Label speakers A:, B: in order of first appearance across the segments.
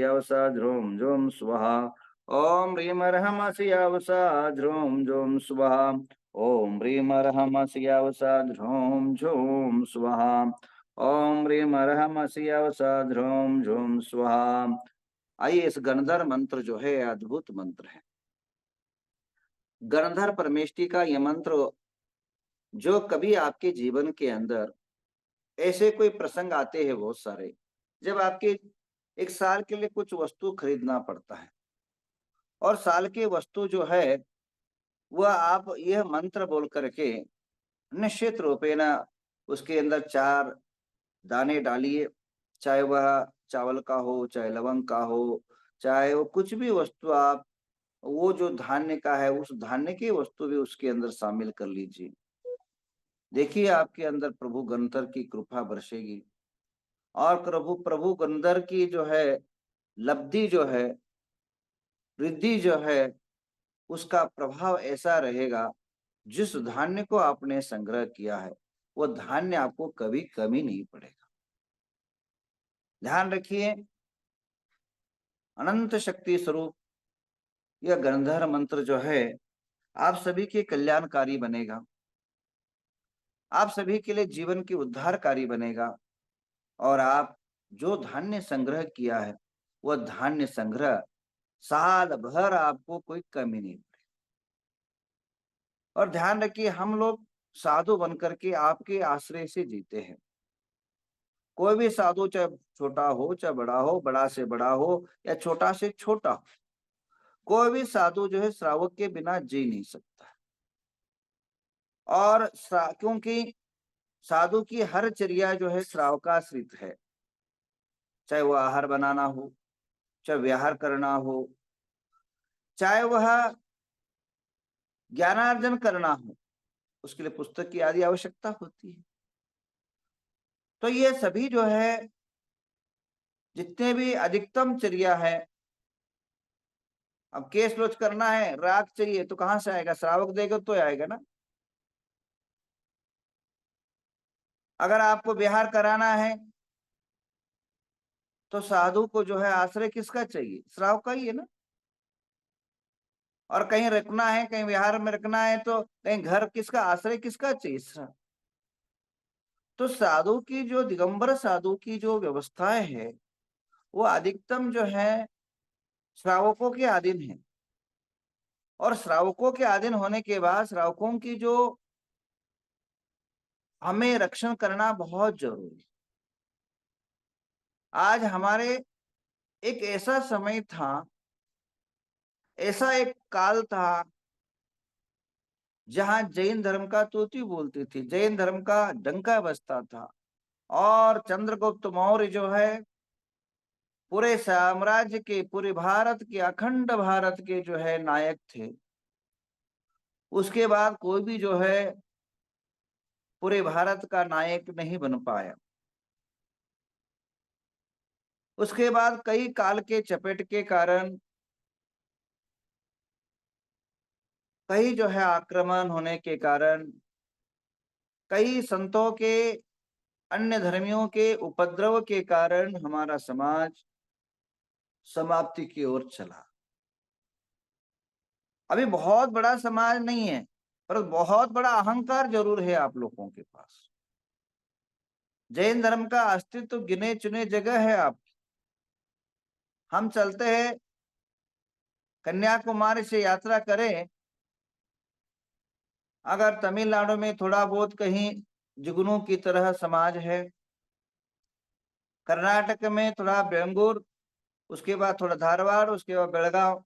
A: यावसा ध्रुम जुम स्वाहा। ओम ह्रीम अर्हमस यावसा ध्रुम जुम स्वाहा। ओम ह्रीम अर्हमस यावसा ध्रुम झुम स्वाहा। ओम ह्रीम अर्हमस यावसा ध्रुम झुम स्वाहा। आइए, इस गणधर मंत्र जो है अद्भुत मंत्र है। गणधर परमेष्टि का यह मंत्र, जो कभी आपके जीवन के अंदर ऐसे कोई प्रसंग आते हैं बहुत सारे, जब आपके एक साल के लिए कुछ वस्तु खरीदना पड़ता है और साल की वस्तु जो है वह आप यह मंत्र बोल करके निश्चित रूपेण उसके अंदर 4 दाने डालिए, चाहे वह चावल का हो, चाहे लवंग का हो, चाहे वो कुछ भी वस्तु आप, वो जो धान्य का है उस धान्य की वस्तु भी उसके अंदर शामिल कर लीजिए। देखिए, आपके अंदर प्रभु गणधर की कृपा बरसेगी और प्रभु प्रभु गणधर की जो है लब्धि जो है, रिद्धि जो है, उसका प्रभाव ऐसा रहेगा, जिस धान्य को आपने संग्रह किया है वो धान्य आपको कभी कमी नहीं पड़ेगा। ध्यान रखिए, अनंत शक्ति स्वरूप यह गणधर मंत्र जो है आप सभी के कल्याणकारी बनेगा, आप सभी के लिए जीवन की उद्धारकारी बनेगा और आप जो धान्य संग्रह किया है वह धान्य संग्रह साल भर आपको कोई कमी नहीं पड़ेगी। और ध्यान रखिए, हम लोग साधु बनकर के आपके आश्रय से जीते हैं। कोई भी साधु, चाहे छोटा हो चाहे बड़ा हो, बड़ा से बड़ा हो या छोटा से छोटा हो, कोई भी साधु जो है श्रावक के बिना जी नहीं सकता। और क्योंकि साधु की हर चर्या जो है श्रावकाश्रित है, चाहे वह आहार बनाना हो, चाहे विहार करना हो, चाहे वह ज्ञानार्जन करना हो, उसके लिए पुस्तक की आदि आवश्यकता होती है। तो ये सभी जो है, जितने भी अधिकतम चर्या है, अब केस क्लोज करना है, राग चाहिए तो कहां से आएगा? श्रावक देगा तो आएगा ना। अगर आपको विहार कराना है तो साधु को जो है आश्रय किसका चाहिए? श्रावक का ही है ना। और कहीं रखना है, कहीं विहार में रखना है तो कहीं घर किसका, आश्रय किसका चाहिए? श्रावक। तो साधु की जो, दिगंबर साधु की जो व्यवस्थाएं है वो अधिकतम जो है श्रावकों के अधीन है। और श्रावकों के अधीन होने के बाद श्रावकों की जो हमें रक्षण करना बहुत जरूरी है। आज हमारे एक ऐसा समय था, ऐसा एक काल था जहां जैन धर्म का तूती बोलती थी, जैन धर्म का डंका बजता था। और चंद्रगुप्त मौर्य जो है पूरे साम्राज्य के, पूरे भारत के, अखंड भारत के जो है नायक थे। उसके बाद कोई भी जो है पूरे भारत का नायक नहीं बन पाया। उसके बाद कई काल के चपेट के कारण, कई जो है आक्रमण होने के कारण, कई संतों के, अन्य धर्मियों के उपद्रव के कारण हमारा समाज समाप्ति की ओर चला। अभी बहुत बड़ा समाज नहीं है, पर बहुत बड़ा अहंकार जरूर है आप लोगों के पास। जैन धर्म का अस्तित्व गिने चुने जगह है आप। हम चलते हैं, कन्याकुमारी से यात्रा करें, अगर तमिलनाडु में थोड़ा बहुत कहीं जुगनू की तरह समाज है, कर्नाटक में थोड़ा बेंगूर, उसके बाद थोड़ा धारवाड़, उसके बाद बेलगांव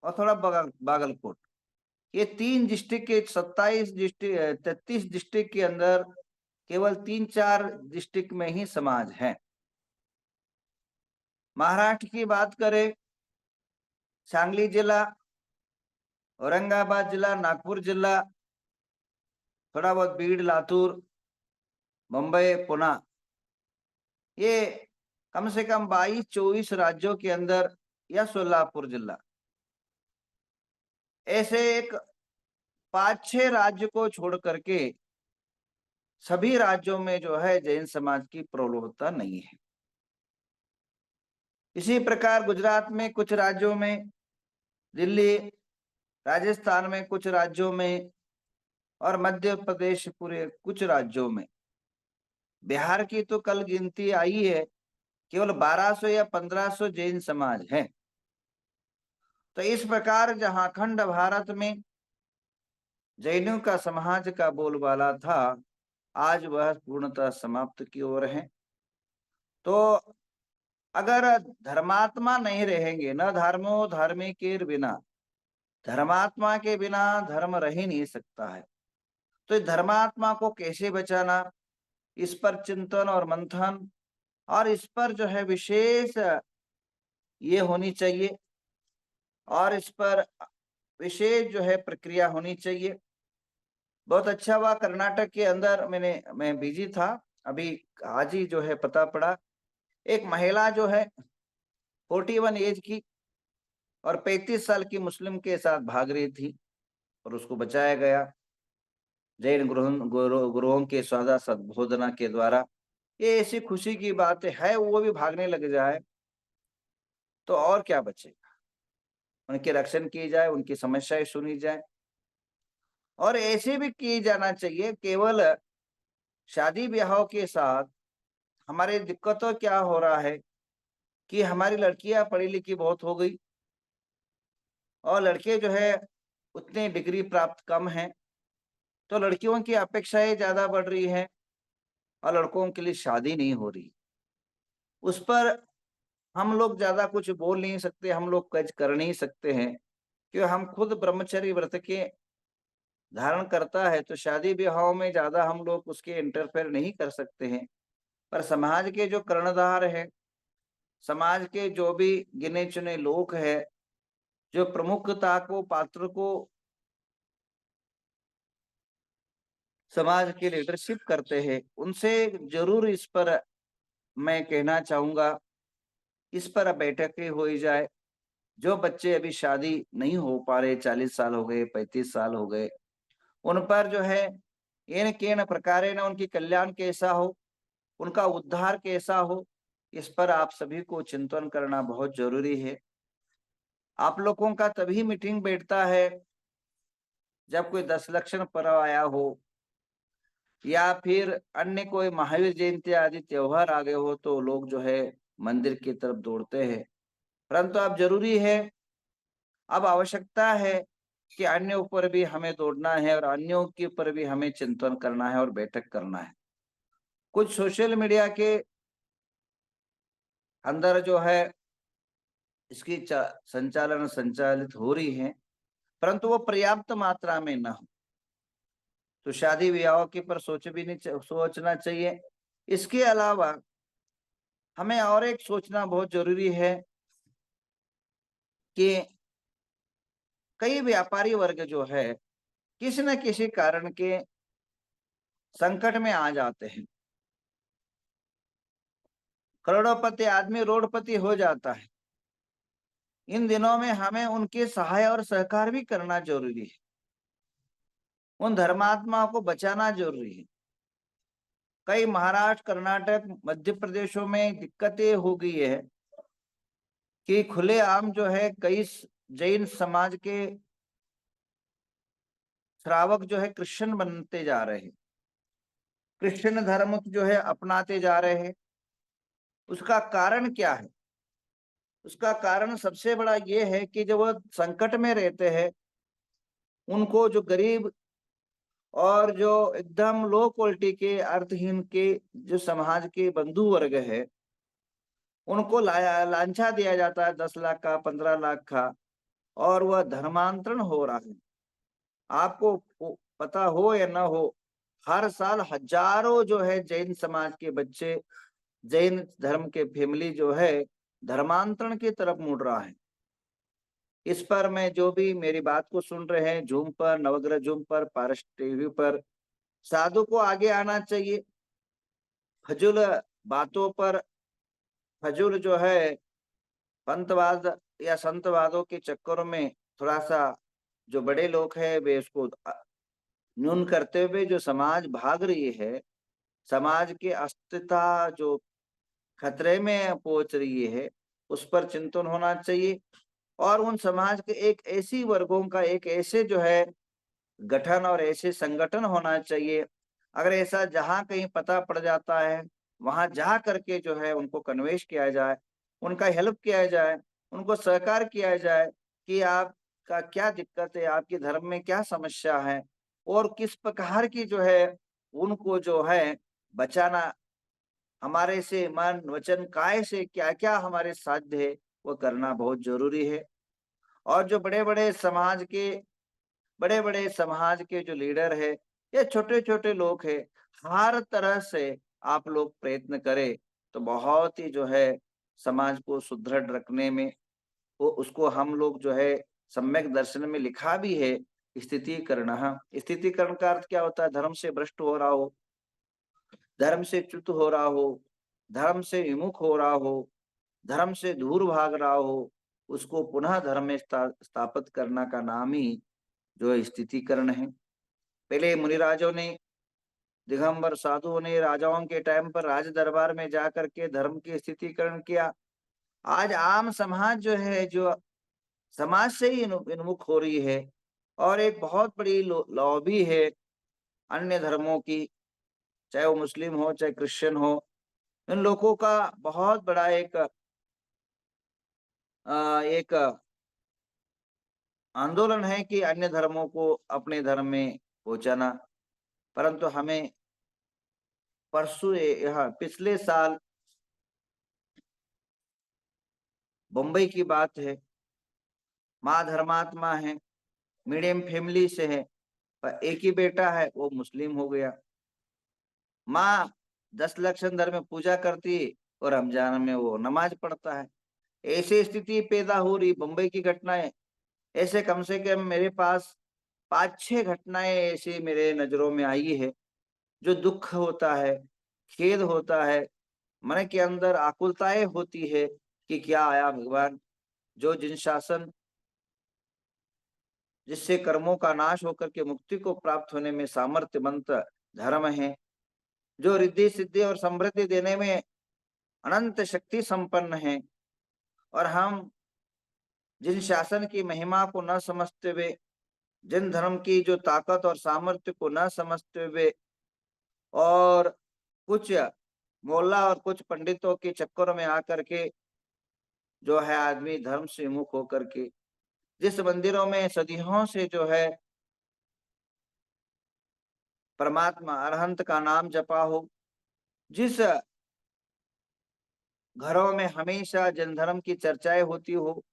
A: और थोड़ा बागलकोट, ये 3 डिस्ट्रिक्ट के 27 डिस्ट्रिक्ट, 33 डिस्ट्रिक्ट के अंदर केवल 3-4 डिस्ट्रिक्ट में ही समाज है। महाराष्ट्र की बात करें, सांगली जिला, औरंगाबाद जिला, नागपुर जिला, थोड़ा बहुत बीड़, लातूर, मुंबई, पुणे, ये कम से कम 22-24 राज्यों के अंदर, या सोलापुर जिला, ऐसे एक 5-6 राज्य को छोड़ करके सभी राज्यों में जो है जैन समाज की प्रबलता नहीं है। इसी प्रकार गुजरात में कुछ राज्यों में, दिल्ली, राजस्थान में कुछ राज्यों में और मध्य प्रदेश पूरे कुछ राज्यों में। बिहार की तो कल गिनती आई है, केवल 1200 या 1500 जैन समाज हैं। तो इस प्रकार जहां अखंड भारत में जैनों का समाज का बोलबाला था, आज वह पूर्णतः समाप्त की ओर है। तो अगर धर्मात्मा नहीं रहेंगे, न धर्मो धार्मिक बिना, धर्मात्मा के बिना धर्म रह ही नहीं सकता है। तो इस धर्मात्मा को कैसे बचाना, इस पर चिंतन और मंथन, और इस पर जो है विशेष ये होनी चाहिए, और इस पर विशेष जो है प्रक्रिया होनी चाहिए। बहुत अच्छा हुआ, कर्नाटक के अंदर मैं बिजी था, अभी आज ही जो है पता पड़ा, एक महिला जो है 41 एज की और 35 साल की मुस्लिम के साथ भाग रही थी और उसको बचाया गया जैन गुरुओं के स्वादा सद्बोधना के द्वारा। ये ऐसी खुशी की बात है, वो भी भागने लग जाए तो और क्या बचेगा। उनके रक्षण की जाए, उनकी समस्याएं सुनी जाए, और ऐसे भी की जाना चाहिए। केवल शादी ब्याहों के साथ हमारे दिक्कतों क्या हो रहा है कि हमारी लड़कियां पढ़ी लिखी बहुत हो गई और लड़के जो है उतने डिग्री प्राप्त कम हैं, तो लड़कियों की अपेक्षाएं ज्यादा बढ़ रही हैं और लड़कों के लिए शादी नहीं हो रही। उस पर हम लोग ज्यादा कुछ बोल नहीं सकते, हम लोग कुछ कर नहीं सकते हैं, क्योंकि हम खुद ब्रह्मचर्य व्रत के धारण करता है, तो शादी विवाहों में ज्यादा हम लोग उसके इंटरफेयर नहीं कर सकते हैं। पर समाज के जो कर्णधार है, समाज के जो भी गिने चुने लोग हैं, जो प्रमुखता को पात्र को समाज की लीडरशिप करते हैं, उनसे जरूर इस पर मैं कहना चाहूंगा, इस पर बैठकें हो जाए। जो बच्चे अभी शादी नहीं हो पा रहे, 40 साल हो गए, 35 साल हो गए, उन पर जो है इन केन प्रकारे न उनकी कल्याण कैसा हो, उनका उद्धार कैसा हो, इस पर आप सभी को चिंतन करना बहुत जरूरी है। आप लोगों का तभी मीटिंग बैठता है जब कोई 10 लक्षण पर्व आया हो, या फिर अन्य कोई महावीर जयंती आदि त्योहार आ गए हो, तो लोग जो है मंदिर की तरफ दौड़ते हैं। परंतु अब जरूरी है, अब आवश्यकता है कि अन्य ऊपर भी हमें दौड़ना है और अन्यों के ऊपर भी हमें चिंतन करना है और बैठक करना है। कुछ सोशल मीडिया के अंदर जो है इसकी संचालन संचालित हो रही है, परंतु वो पर्याप्त मात्रा में न हो। तो शादी विवाह के पर सोचना चाहिए। इसके अलावा हमें और एक सोचना बहुत जरूरी है कि कई व्यापारी वर्ग जो है किसी न किसी कारण के संकट में आ जाते हैं। करोड़पति आदमी रोडपति हो जाता है। इन दिनों में हमें उनके सहाय और सहकार भी करना जरूरी है, उन धर्मात्माओं को बचाना जरूरी है। कई महाराष्ट्र, कर्नाटक, मध्य प्रदेशों में दिक्कतें हो गई है कि खुलेआम जो है कई जैन समाज के श्रावक जो है क्रिश्चियन बनते जा रहे हैं, क्रिश्चियन धर्म जो है अपनाते जा रहे हैं। उसका कारण क्या है? उसका कारण सबसे बड़ा ये है कि जब वो संकट में रहते हैं, उनको जो गरीब और जो एकदम लो क्वालिटी के अर्थहीन के जो समाज के बंधु वर्ग है, उनको लांछा दिया जाता है 10 लाख का, 15 लाख का, और वह धर्मांतरण हो रहा है। आपको पता हो या ना हो, हर साल हजारों जो है जैन समाज के बच्चे, जैन धर्म के फैमिली जो है धर्मांतरण की तरफ मुड़ रहा है। इस पर मैं जो भी मेरी बात को सुन रहे हैं, जूम पर, नवग्रह जूम पर, पारस टीवी पर, साधु को आगे आना चाहिए। फजूल बातों पर, फजूल जो है पंथवाद या संतवादों के चक्करों में थोड़ा सा जो बड़े लोग हैं वे उसको न्यून करते हुए जो समाज भाग रही है, समाज की अस्तित्व जो खतरे में पहुंच रही है, उस पर चिंतन होना चाहिए और उन समाज के एक ऐसी वर्गों का एक ऐसे जो है गठन और ऐसे संगठन होना चाहिए। अगर ऐसा जहाँ कहीं पता पड़ जाता है, वहाँ जा करके जो है उनको कन्वेंस किया जाए, उनका हेल्प किया जाए, उनको सहकार किया जाए कि आपका क्या दिक्कत है, आपके धर्म में क्या समस्या है और किस प्रकार की जो है उनको जो है बचाना हमारे से मन, वचन, काय से क्या-क्या हमारे साध्य है, वो करना बहुत ज़रूरी है। और जो बड़े-बड़े समाज के जो लीडर है या छोटे-छोटे लोग हैं, हर तरह से आप लोग प्रयत्न करें, तो बहुत ही जो है समाज को सुदृढ़ रखने में वो उसको हम लोग जो है सम्यक दर्शन में लिखा भी है स्थितीकरणः। स्थितीकरण का अर्थ क्या होता है? धर्म से भ्रष्ट हो रहा हो, धर्म से च्युत हो रहा हो, धर्म से विमुख हो रहा हो, धर्म से दूर भाग रहा हो, उसको पुनः धर्म में स्थापित करना का नाम ही जो है स्थितीकरण है। पहले मुनिराजों ने, दिगंबर साधुओं ने राजाओं के टाइम पर राज दरबार में जाकर के धर्म की स्थितीकरण किया। आज आम समाज जो है, जो समाज से ही विन्मुख हो रही है और एक बहुत बड़ी लॉबी है अन्य धर्मों की, चाहे वो मुस्लिम हो, चाहे क्रिश्चियन हो। इन लोगों का बहुत बड़ा एक आंदोलन है कि अन्य धर्मों को अपने धर्म में पहुंचाना। परंतु हमें परसों यहाँ पिछले साल बम्बई की बात है, माँ धर्मात्मा है, मीडियम फैमिली से है, पर एक ही बेटा है, वो मुस्लिम हो गया। माँ 10 लक्षण में पूजा करती है और रमजान में वो नमाज पढ़ता है। ऐसी स्थिति पैदा हो रही बम्बई की घटनाएं। ऐसे कम से कम मेरे पास 5-6 घटनाएं ऐसी मेरे नजरों में आई है, जो दुख होता है, खेद होता है, मन के अंदर आकुलताएं होती है कि क्या आया भगवान, जो जिन शासन जिससे कर्मों का नाश होकर के मुक्ति को प्राप्त होने में सामर्थ्यवंत धर्म है, जो रिद्धि सिद्धि और समृद्धि देने में अनंत शक्ति संपन्न है, और हम जिन शासन की महिमा को न समझते हुए, जिन धर्म की जो ताकत और सामर्थ्य को न समझते हुए और कुछ मोल्ला और कुछ पंडितों के चक्करों में आकर के जो है आदमी धर्म से मुख होकर के जिस मंदिरों में सदियों से जो है परमात्मा अरहंत का नाम जपा हो, जिस घरों में हमेशा जन धर्म की चर्चाएं होती हो,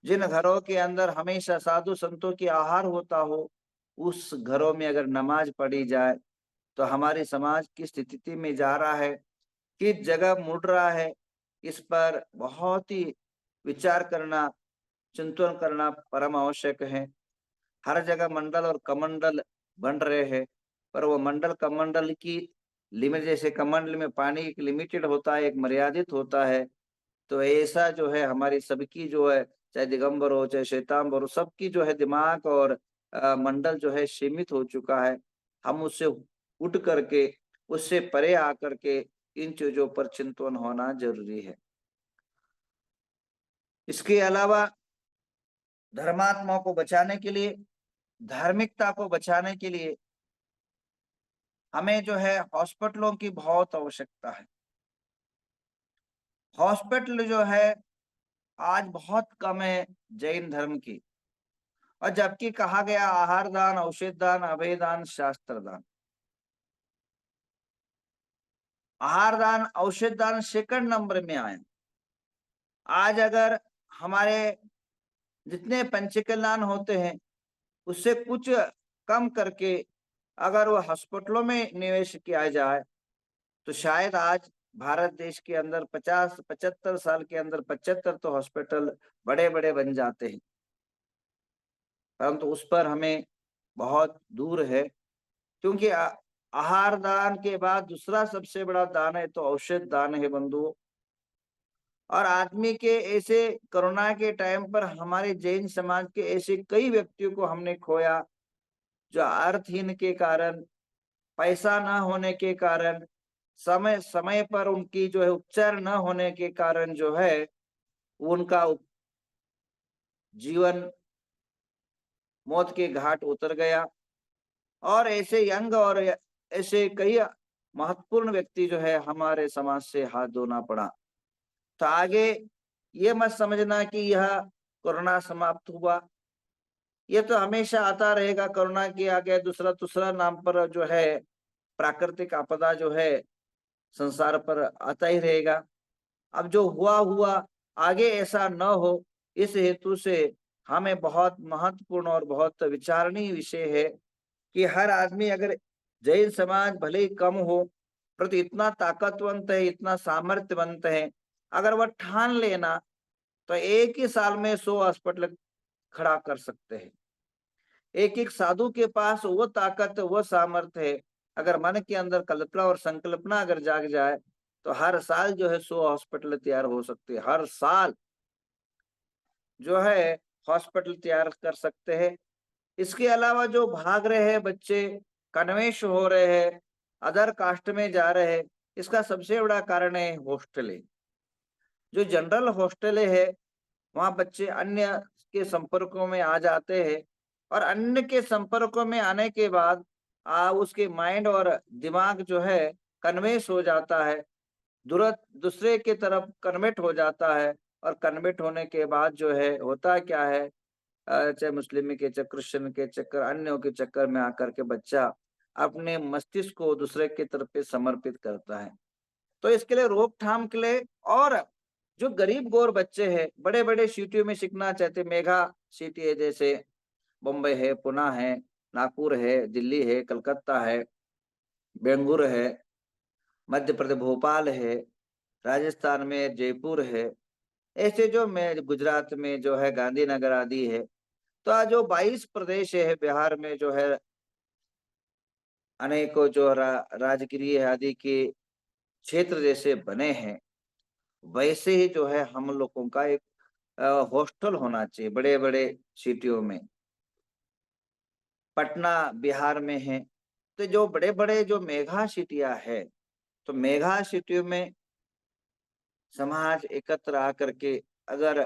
A: जिन घरों के अंदर हमेशा साधु संतों की आहार होता हो, उस घरों में अगर नमाज पढ़ी जाए तो हमारे समाज किस स्थिति में जा रहा है, किस जगह मुड़ रहा है, इस पर बहुत ही विचार करना, चिंतन करना परम आवश्यक है। हर जगह मंडल और कमंडल बन रहे हैं, पर वो मंडल कमंडल की लिमिट, जैसे कमंडल में पानी एक लिमिटेड होता है, एक मर्यादित होता है, तो ऐसा जो है हमारी सबकी जो है, चाहे दिगंबर हो चाहे श्वेतांबर हो, सबकी जो है दिमाग और मंडल जो है सीमित हो चुका है। हम उससे उठ करके, उससे परे आकर के इन चीजों पर चिंतन होना जरूरी है। इसके अलावा धर्मात्माओं को बचाने के लिए, धार्मिकता को बचाने के लिए हमें जो है हॉस्पिटलों की बहुत आवश्यकता है। हॉस्पिटल जो है आज बहुत कम है जैन धर्म की, और जबकि कहा गया आहार दान, औषध दान, अभय दान, शास्त्र दान। आहार दान, औषध दान सेकंड नंबर में आए। आज अगर हमारे जितने पंचकल्याण होते हैं उससे कुछ कम करके अगर वो हॉस्पिटलों में निवेश किया जाए, तो शायद आज भारत देश के अंदर 50-75 साल के अंदर 75 तो हॉस्पिटल बड़े-बड़े बन जाते हैं। परंतु उस पर हमें बहुत दूर है, क्योंकि आहार दान के बाद दूसरा सबसे बड़ा दान है तो औषध दान है बंधुओं। और आदमी के ऐसे कोरोना के टाइम पर हमारे जैन समाज के ऐसे कई व्यक्तियों को हमने खोया, जो अर्थहीन के कारण, पैसा न होने के कारण, समय समय पर उनकी जो है उपचार न होने के कारण जो है उनका जीवन मौत के घाट उतर गया और ऐसे यंग और ऐसे कई महत्वपूर्ण व्यक्ति जो है हमारे समाज से हाथ धोना पड़ा। तो आगे ये मत समझना कि यह कोरोना समाप्त हुआ, ये तो हमेशा आता रहेगा। कोरोना के आगे दूसरा दूसरा नाम पर जो है प्राकृतिक आपदा जो है संसार पर आता ही रहेगा। अब जो हुआ हुआ, आगे ऐसा न हो, इस हेतु से हमें बहुत महत्वपूर्ण और बहुत विचारणीय विषय है कि हर आदमी, अगर जैन समाज भले ही कम हो, परंतु इतना ताकतवंत है, इतना सामर्थ्यवंत है, अगर वह ठान लेना तो एक ही साल में 100 हॉस्पिटल खड़ा कर सकते हैं। एक एक साधु के पास वो ताकत, वो सामर्थ्य है। अगर मन के अंदर कल्पना और संकल्पना अगर जाग जाए तो हर साल जो है 100 हॉस्पिटल तैयार हो सकते हैं। हर साल जो है हॉस्पिटल तैयार कर सकते हैं। इसके अलावा जो भाग रहे हैं बच्चे, कन्वेश हो रहे हैं, अदर कास्ट में जा रहे हैं, इसका सबसे बड़ा कारण है हॉस्टलें। जो जनरल हॉस्टलें है, वहाँ बच्चे अन्य के संपर्कों में आ जाते हैं और अन्य के संपर्कों में आने के बाद उसके माइंड और दिमाग जो है कन्वेंस हो जाता है, दूसरे की तरफ कन्वर्ट हो जाता है। और कन्वर्ट होने के बाद जो है होता क्या है, चाहे मुस्लिम के चक्कर, क्रिश्चियन के चक्कर, अन्यों के चक्कर में आकर के बच्चा अपने मस्तिष्क को दूसरे की तरफ पे समर्पित करता है। तो इसके लिए रोकथाम के लिए, और जो गरीब गौर बच्चे हैं बड़े बड़े सिटियों में सीखना चाहते, मेगा सिटी है जैसे बम्बई है, पुणे है, नागपुर है, दिल्ली है, कलकत्ता है, बेंगलुरु है, मध्य प्रदेश भोपाल है, राजस्थान में जयपुर है, ऐसे जो में गुजरात में जो है गांधीनगर आदि है। तो आज जो 22 प्रदेश है बिहार में जो है अनेकों जो राजगिरी आदि के क्षेत्र जैसे बने हैं, वैसे ही जो है हम लोगों का एक हॉस्टल होना चाहिए बड़े बड़े सिटियों में। पटना बिहार में है, तो जो बड़े बड़े जो मेगा सिटियां है, तो मेगा सिटियों में समाज एकत्र आकर के अगर